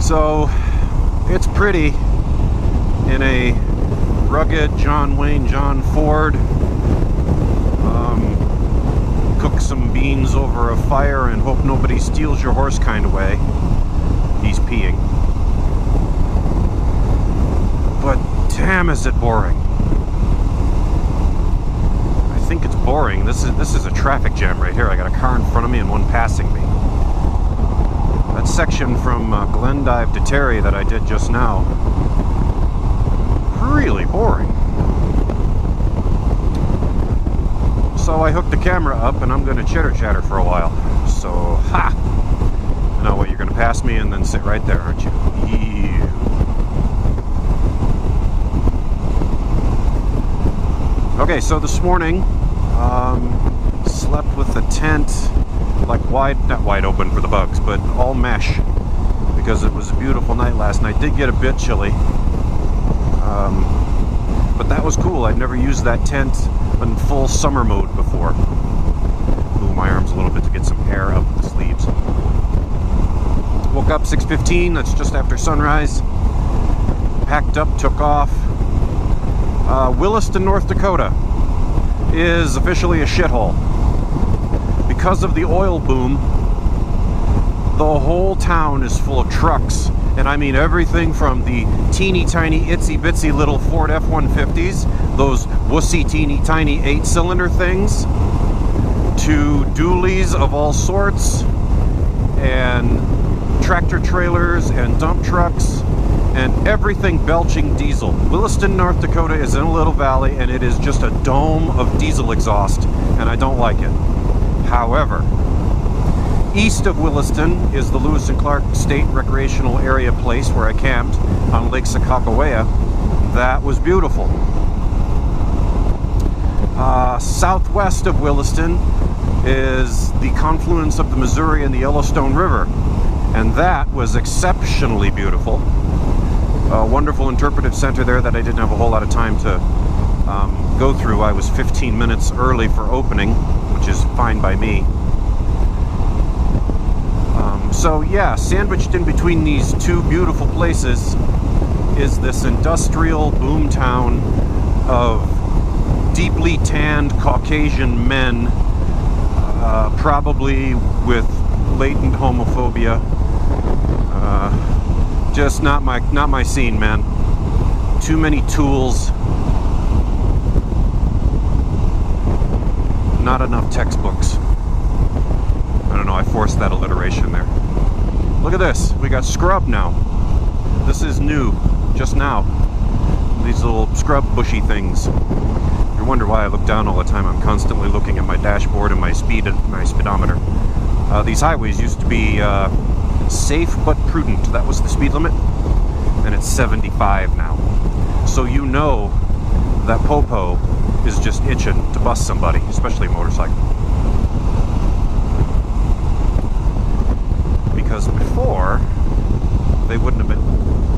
So it's pretty in a rugged John Wayne, John Ford. Cook some beans over a fire and hope nobody steals your horse kind of way. He's peeing. But damn, is it boring. I think it's boring. This is a traffic jam right here. I got a car in front of me and one passing me. That section from Glendive to Terry that I did just now, really boring. So I hooked the camera up and I'm going to chitter chatter for a while. So, ha! Now what, you're going to pass me and then sit right there, aren't you? Ew. Okay, so this morning, slept with the tent, like not wide open for the bugs, but all mesh, because it was a beautiful night last night. Did get a bit chilly, but that was cool. I'd never used that tent in full summer mode before. Move my arms a little bit to get some air out of the sleeves. Woke up 6:15, that's just after sunrise. Packed up, took off. Williston, North Dakota is officially a shithole. Because of the oil boom, the whole town is full of trucks. And I mean everything from the teeny tiny itsy bitsy little Ford F-150s, those wussy teeny tiny 8-cylinder things, to dualies of all sorts, and tractor trailers and dump trucks, and everything belching diesel. Williston, North Dakota is in a little valley and it is just a dome of diesel exhaust, and I don't like it. However, east of Williston is the Lewis and Clark State Recreational Area place where I camped on Lake Sakakawea. That was beautiful. Southwest of Williston is the confluence of the Missouri and the Yellowstone River, and that was exceptionally beautiful. A wonderful interpretive center there that I didn't have a whole lot of time to go through. I was 15 minutes early for opening, which is fine by me. So yeah, sandwiched in between these two beautiful places is this industrial boom town of deeply tanned Caucasian men, probably with latent homophobia. Just not my scene, man. Too many tools. Not enough textbooks. I don't know, I forced that alliteration there. Look at this, we got scrub now. This is new, just now. These little scrub bushy things. You wonder why I look down all the time. I'm constantly looking at my dashboard and my speedometer. These highways used to be safe but prudent. That was the speed limit, and it's 75 now. So you know that Popo is just itching to bust somebody, especially a motorcycle. Because before, they wouldn't have been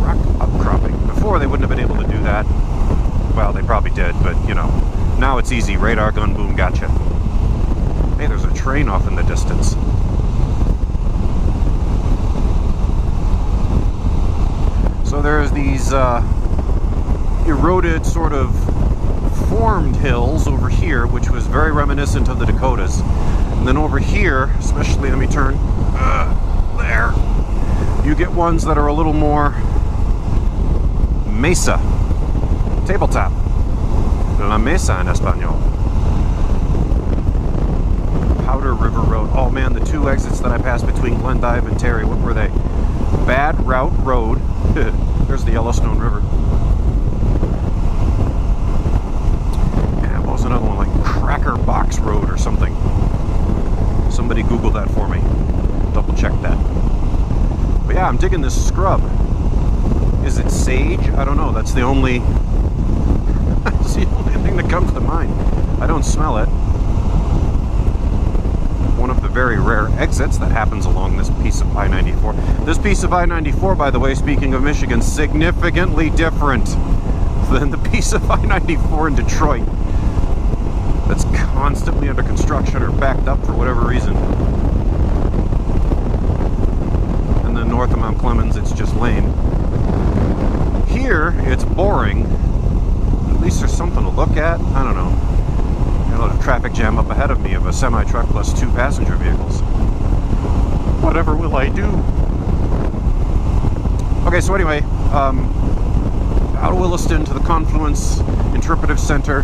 rock upcropping. Before, they wouldn't have been able to do that. Well, they probably did, but you know, now it's easy. Radar gun, boom, gotcha. Hey, there's a train off in the distance. So there's these eroded, sort of formed hills over here, which was very reminiscent of the Dakotas. And then over here, especially, let me turn, there, you get ones that are a little more mesa, tabletop. La mesa in Espanol. Powder River Road. Oh man, the two exits that I passed between Glendive and Terry, what were they? Bad Route Road. There's the Yellowstone River. And what was another one, like Cracker Box Road or something? Somebody Google that for me. Double check that. But yeah, I'm digging this scrub. Is it sage? I don't know. That's the only thing that comes to mind. I don't smell it. One of the very rare exits that happens along this piece of I-94. This piece of I-94, by the way, speaking of Michigan, significantly different than the piece of I-94 in Detroit that's constantly under construction or backed up for whatever reason. And then north of Mount Clemens, it's just lane. Here, it's boring. At least there's something to look at. I don't know. Got a traffic jam up ahead of me of a semi-truck plus 2 passenger vehicles. Whatever will I do? Okay, so anyway, out of Williston to the Confluence Interpretive Center,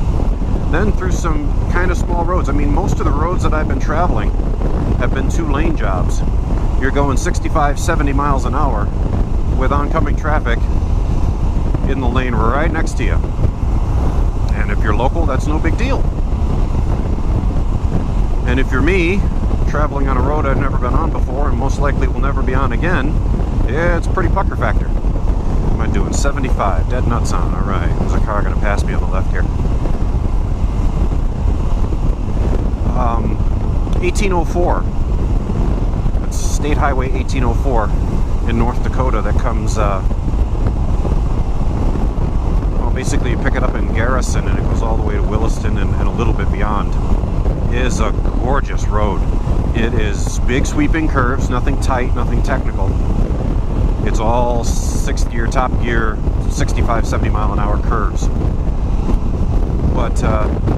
then through some kind of small roads. I mean, most of the roads that I've been traveling have been 2-lane jobs. You're going 65, 70 miles an hour with oncoming traffic in the lane right next to you. And if you're local, that's no big deal. And if you're me, traveling on a road I've never been on before and most likely will never be on again, yeah, it's a pretty pucker factor. What am I doing? 75, dead nuts on. All right, there's a car going to pass me on the left here. 1804. It's State Highway 1804 in North Dakota that comes, well, basically you pick it up in Garrison and it goes all the way to Williston and a little bit beyond. It is a gorgeous road. It is big sweeping curves, nothing tight, nothing technical. It's all 6th gear, top gear, 65, 70 mile an hour curves. But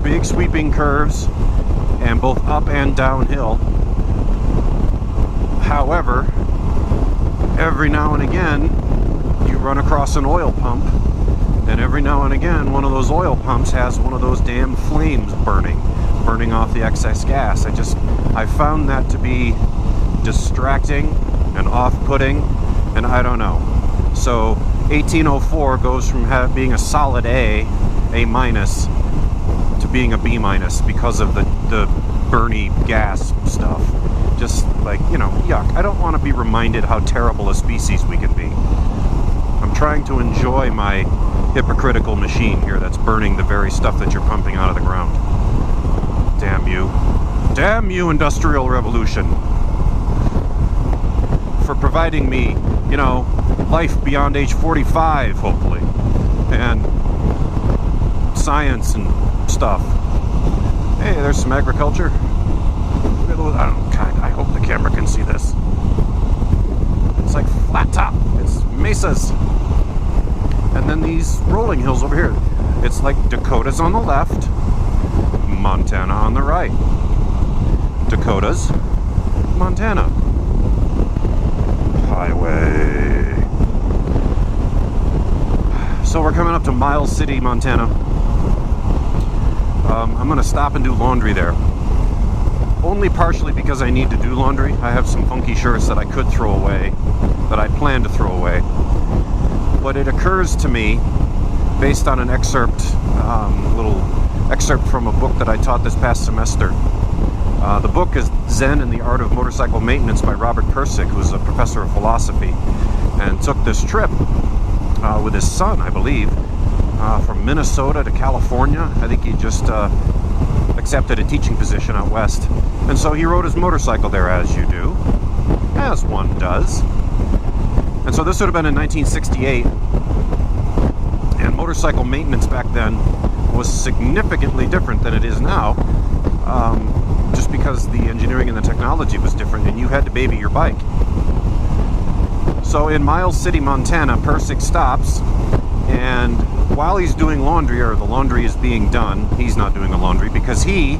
big sweeping curves and both up and downhill. However, every now and again you run across an oil pump, and every now and again one of those oil pumps has one of those damn flames burning off the excess gas. I found that to be distracting and off-putting, and I don't know. So 1804 goes from being a solid A minus, to being a B minus because of the burny gas stuff. Just like, you know, yuck. I don't want to be reminded how terrible a species we can be. I'm trying to enjoy my hypocritical machine here that's burning the very stuff that you're pumping out of the ground. Damn you. Damn you, Industrial Revolution. For providing me, you know, life beyond age 45, hopefully. And science and stuff. Hey, there's some agriculture. Look at those, I don't know, I hope the camera can see this. It's like flat top. It's mesas. And then these rolling hills over here. It's like Dakota's on the left, Montana on the right. Dakota's, Montana. Highway. So we're coming up to Miles City, Montana. I'm going to stop and do laundry there. Only partially because I need to do laundry. I have some funky shirts that I could throw away, that I plan to throw away. But it occurs to me, based on an excerpt, little excerpt from a book that I taught this past semester. The book is Zen and the Art of Motorcycle Maintenance by Robert Pirsig, who's a professor of philosophy, and took this trip with his son, I believe, from Minnesota to California. I think he just accepted a teaching position out west. And so he rode his motorcycle there, as you do, as one does. And so this would have been in 1968. And motorcycle maintenance back then was significantly different than it is now. Just because the engineering and the technology was different and you had to baby your bike. So in Miles City, Montana, Pirsig stops, and while he's doing laundry, or the laundry is being done, he's not doing the laundry because he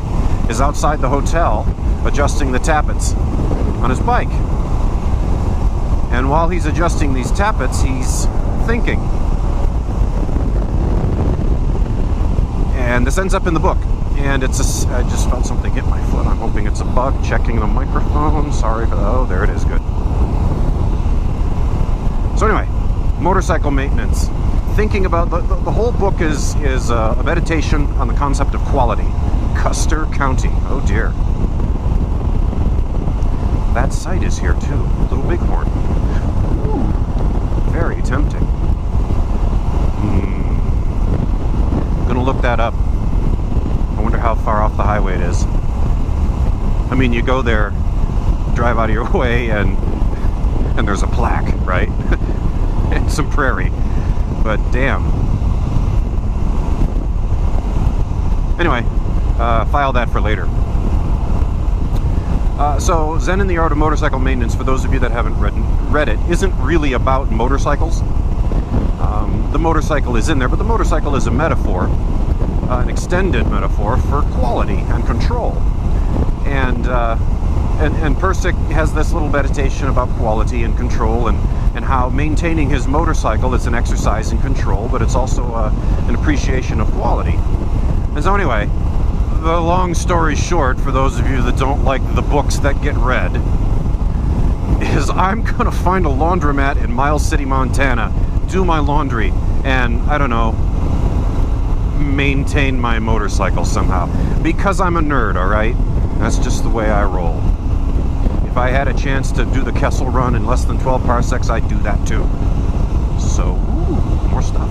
is outside the hotel adjusting the tappets on his bike. And while he's adjusting these tappets, he's thinking. And this ends up in the book. And I just felt something hit my foot. I'm hoping it's a bug. Checking the microphone. Sorry for that. Oh, there it is. Good. So anyway, motorcycle maintenance. Thinking about the whole book is a meditation on the concept of quality. Custer County. Oh dear. That site is here too. Little Bighorn. Ooh, very tempting. Gonna look that up. I wonder how far off the highway it is. I mean, you go there, drive out of your way, and there's a plaque, right? And some prairie. But damn. Anyway, file that for later. So Zen in the Art of Motorcycle Maintenance, for those of you that haven't read it, isn't really about motorcycles. The motorcycle is in there, but the motorcycle is a metaphor, an extended metaphor for quality and control. And Persick has this little meditation about quality and control, and how maintaining his motorcycle is an exercise in control, but it's also an appreciation of quality. And so anyway, the long story short, for those of you that don't like the books that get read, is I'm gonna find a laundromat in Miles City, Montana, do my laundry, and I don't know, maintain my motorcycle somehow. Because I'm a nerd, alright? That's just the way I roll. If I had a chance to do the Kessel Run in less than 12 parsecs, I'd do that too. So, ooh, more stuff.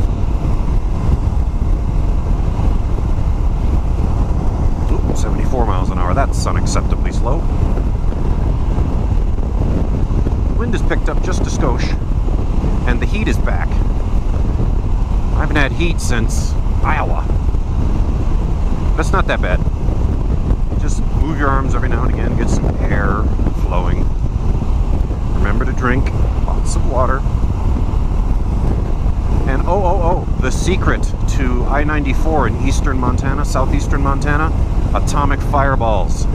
74 miles an hour, that's unacceptably slow. Wind has picked up just a skosh, and the heat is back. I haven't had heat since Iowa. But it's not that bad. You just move your arms every now and again, get some air flowing. Remember to drink lots of water. And the secret to I-94 in eastern Montana, southeastern Montana, atomic fireballs.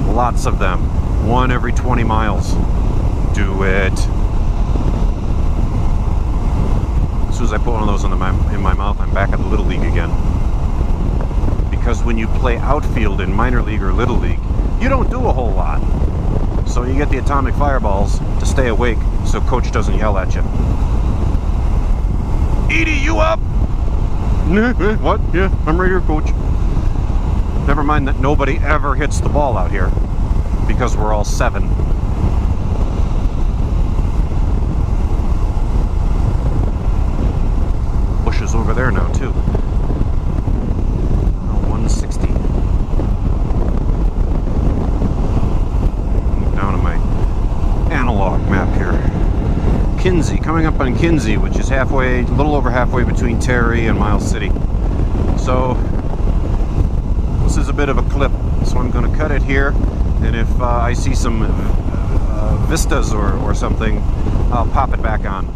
Lots of them. One every 20 miles. Do it. As soon as I put one of those in my mouth, I'm back at the Little League again. Because when you play outfield in minor league or Little League, you don't do a whole lot. So you get the atomic fireballs to stay awake so coach doesn't yell at you. Edie, you up? What? Yeah, I'm right here, coach. Never mind that nobody ever hits the ball out here because we're all 7. Bushes over there now too. 160. Move down to my analog map here. Kinsey, coming up on Kinsey, which is halfway, a little over halfway between Terry and Miles City. So this is a bit of a clip, so I'm going to cut it here, and if I see some vistas or something, I'll pop it back on.